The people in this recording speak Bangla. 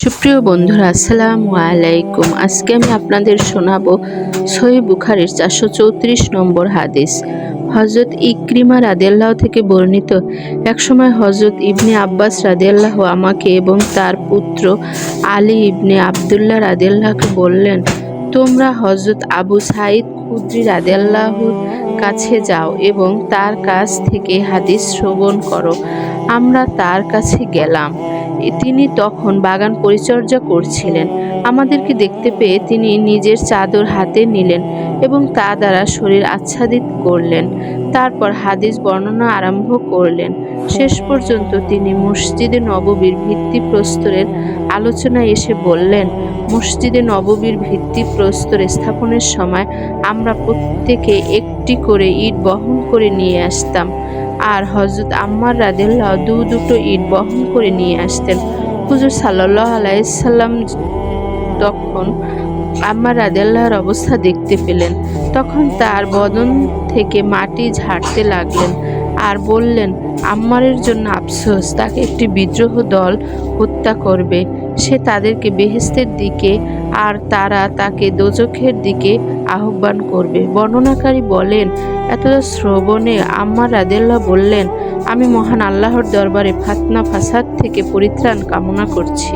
সুপ্রিয় বন্ধুরা, আসসালামু আলাইকুম। আজকে আমি আপনাদের শোনাবো সহিহ বুখারীর 434 নম্বর হাদিস। হযরত ইকরিমা রাদিয়াল্লাহু থেকে বর্ণিত, একসময় হযরত ইবনে আব্বাস রাদিয়াল্লাহু আমাকে এবং তার পুত্র আলী ইবনে আবদুল্লাহ রাদিয়াল্লাহুকে বললেন, তোমরা হযরত আবু সাঈদ খুদরী রাদিয়াল্লাহুর কাছে যাও এবং তার কাছ থেকে হাদিস শ্রবণ করো। আমরা তার কাছে গেলাম। তিনি তখন বাগান পরিচর্যা করছিলেন। আমাদেরকে দেখতে পেয়ে তিনি নিজের চাদর হাতে নিলেন এবং তা দ্বারা শরীর আচ্ছাদিত করলেন। তারপর হাদিস বর্ণনা আরম্ভ করলেন। শেষ পর্যন্ত তিনি মসজিদে নববীর ভিত্তিপ্রস্তরের আলোচনায় এসে বললেন, মসজিদে নববীর ভিত্তিপ্রস্তর স্থাপনের সময় আমরা প্রত্যেকে একটি করে ইট বহন করে নিয়ে আসতাম, আর হযরত আম্মার রাদিয়াল্লাহু দুটো ইট বহন করে নিয়ে আসতেন। হুজুর সাল্লাল্লাহু আলাইহি সাল্লাম তখন আম্মার রাদিয়াল্লাহুর অবস্থা দেখতে পেলেন। তখন তার বদন থেকে মাটি ঝাড়তে লাগলেন আর বললেন, আম্মারের জন্য আফসোস, তাকে একটি বিদ্রোহ দল হত্যা করবে। সে তাদেরকে বেহেশতের দিকে আর তারা তাকে দোজখের দিকে আহ্বান করবে। বর্ণনাকারী বলেন, এতটা শ্রবণে আম্মার রাদিয়াল্লাহু বললেন, আমি মহান আল্লাহর দরবারে ফাতনা ফাসাদ থেকে পরিত্রাণ কামনা করছি।